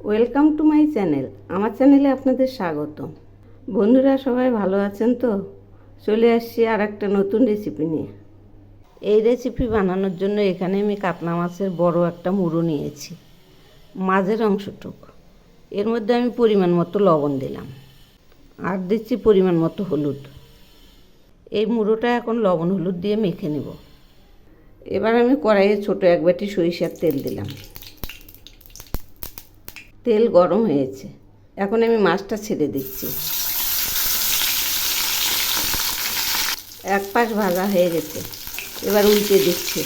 Welcome to my channel. আমার চ্যানেলে আপনাদের স্বাগত। বন্ধুরা সবাই ভালো আছেন তো? চলে আসছি আর একটা নতুন রেসিপি নিয়ে। এই রেসিপি বানানোর জন্য এখানে আমি কাতলা মাছের বড় একটা মুড়ো নিয়েছি, মাঝের অংশটুক। এর মধ্যে আমি পরিমাণ মতো লবণ দিলাম আর দিচ্ছি পরিমাণ মতো হলুদ। এই মুড়োটা এখন লবণ হলুদ দিয়ে মেখে নেব। এবার আমি কড়াইয়ে ছোট এক বাটি সরিষার তেল দিলাম। তেল গরম হয়েছে, এখন আমি মাছটা ছেড়ে দিচ্ছি। এক পাশ ভাজা হয়ে গেছে, এবার উল্টে দিচ্ছি।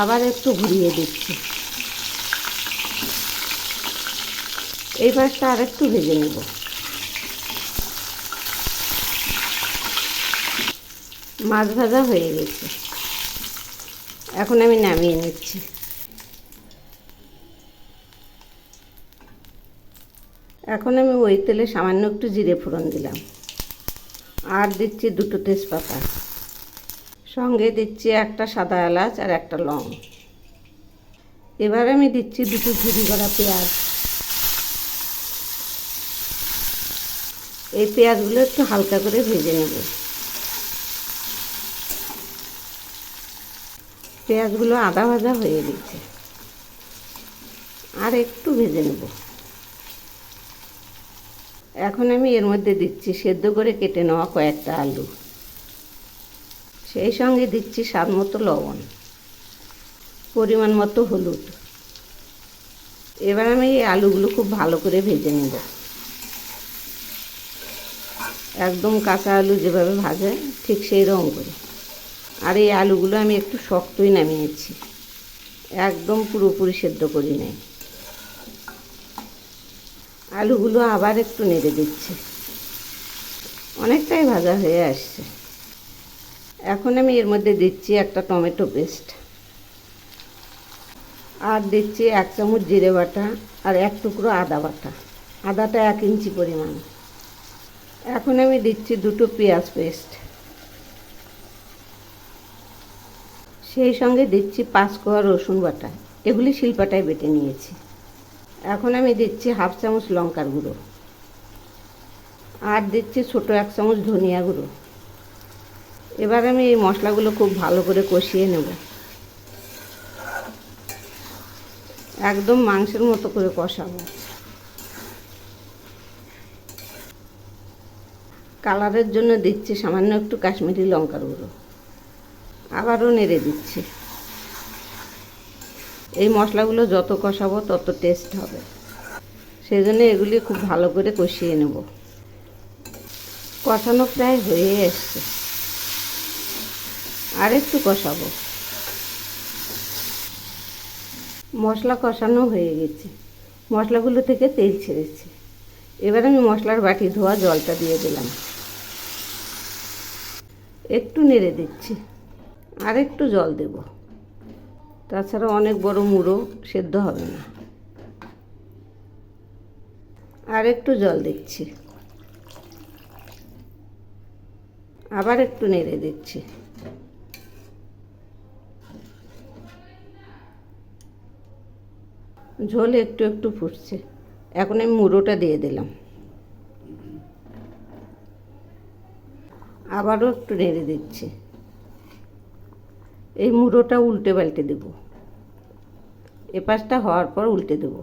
আবার একটু ঘুরিয়ে দিচ্ছি। এই পাশটা আর একটু ভেজে নেব। মাছ ভাজা হয়ে গেছে, এখন আমি নামিয়ে নিচ্ছি। এখন আমি ওই তেলে সামান্য একটু জিরে ফোড়ন দিলাম আর দিচ্ছি দুটো তেজপাতা, সঙ্গে দিচ্ছি একটা সাদা এলাচ আর একটা লং। এবার আমি দিচ্ছি দুটো ঝুরি করা পেঁয়াজ। এই পেঁয়াজগুলো একটু হালকা করে ভেজে নেব। পেঁয়াজগুলো আদা ভাজা হয়ে গেছে, আর একটু ভেজে নেব। এখন আমি এর মধ্যে দিচ্ছি সেদ্ধ করে কেটে নেওয়া কয়েকটা আলু, সেই সঙ্গে দিচ্ছি স্বাদ মতো লবণ, পরিমাণ মতো হলুদ। এবার আমি এই আলুগুলো খুব ভালো করে ভেজে নেব, একদম কাঁচা আলু যেভাবে ভাজে ঠিক সেই রকম করে। আর এই আলুগুলো আমি একটু শক্তই নামিয়েছি, একদম পুরোপুরি সেদ্ধ করি নাই। আলুগুলো আবার একটু নেড়ে দিচ্ছি, অনেকটাই ভাজা হয়ে আসছে। এখন আমি এর মধ্যে দিচ্ছি একটা টমেটো পেস্ট, আর দিচ্ছি 1 চামচ জিরে বাটা আর 1 টুকরো আদা বাটা। আদাটা 1 ইঞ্চি পরিমাণ। এখন আমি দিচ্ছি দুটো পেঁয়াজ পেস্ট, সেই সঙ্গে দিচ্ছি 5 কোয়া রসুন বাটা। এগুলি শিলপাটায় বেটে নিয়েছি। এখন আমি দিচ্ছি 1/2 চামচ লঙ্কার গুঁড়ো, আর দিচ্ছি ছোটো 1 চামচ ধনিয়া গুঁড়ো। এবার আমি এই মশলাগুলো খুব ভালো করে কষিয়ে নেব, একদম মাংসের মতো করে কষাবো। কালারের জন্য দিচ্ছি সামান্য একটু কাশ্মীরি লঙ্কার গুঁড়ো, আবারও নেড়ে দিচ্ছি। এই মশলাগুলো যত কষাবো তত টেস্ট হবে, সেই জন্য এগুলি খুব ভালো করে কষিয়ে নেব। কষানো প্রায় হয়ে এসছে, আর একটু কষাবো। মশলা কষানো হয়ে গেছে, মশলাগুলো থেকে তেল ছেড়েছে। এবার আমি মশলার বাটি ধোয়া জলটা দিয়ে দিলাম, একটু নেড়ে দিচ্ছি। আর একটু জল দেব, তাছাড়া অনেক বড় মুড়ো সেদ্ধ হবে না। আর একটু জল দিচ্ছি, আবার একটু নেড়ে দিচ্ছি। ঝোল একটু একটু ফুটছে, এখন আমি মুড়োটা দিয়ে দিলাম, আবারও একটু নেড়ে দিচ্ছি। এই মুড়োটা উল্টে পাল্টে দেব, এপাশটা হওয়ার পর উল্টে দেব।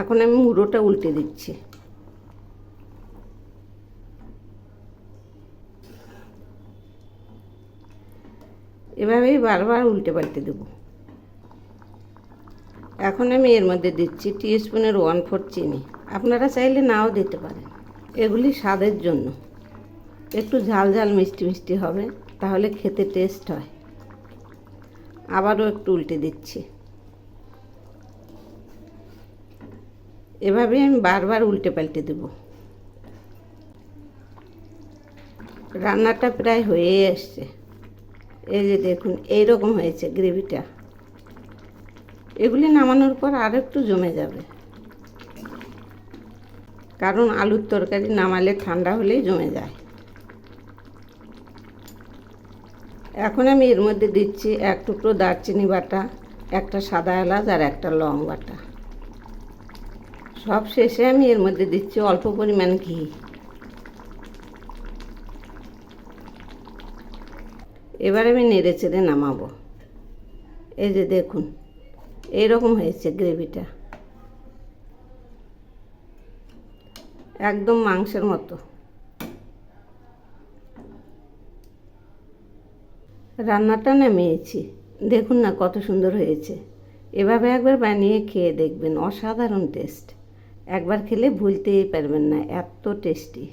এখন আমি মুড়োটা উল্টে দিচ্ছি। এভাবেই বারবার উল্টে পাল্টে দেব। এখন আমি এর মধ্যে দিচ্ছি টিস্পুনের 1/4 চিনি। আপনারা চাইলে নাও দিতে পারেন, এগুলি স্বাদের জন্য। একটু ঝাল ঝাল মিষ্টি মিষ্টি হবে, তাহলে খেতে টেস্ট হয়। আবারও একটু উল্টে দিচ্ছি। এভাবেই আমি বারবার উল্টে পাল্টে দেব। রান্নাটা প্রায় হয়ে আসছে। এই যে দেখুন, এইরকম হয়েছে গ্রেভিটা। এগুলি নামানোর পর আর একটু জমে যাবে, কারণ আলুর তরকারি নামালে ঠান্ডা হলেই জমে যায়। এখন আমি এর মধ্যে দিচ্ছি 1 টুকরো দারচিনি বাটা, একটা সাদা এলাচ আর একটা লং বাটা। সব শেষে আমি এর মধ্যে দিচ্ছি অল্প পরিমাণ ঘি। এবার আমি নেড়ে চেড়ে নামাবো। এই যে দেখুন, এইরকম হয়েছে গ্রেভিটা, একদম মাংসের মতো। রান্নাটা নামিয়েছি, দেখুন না কত সুন্দর হয়েছে। এভাবে একবার বানিয়ে খেয়ে দেখবেন, অসাধারণ টেস্ট। একবার খেলে ভুলতেই পারবেন না, এত টেস্টি।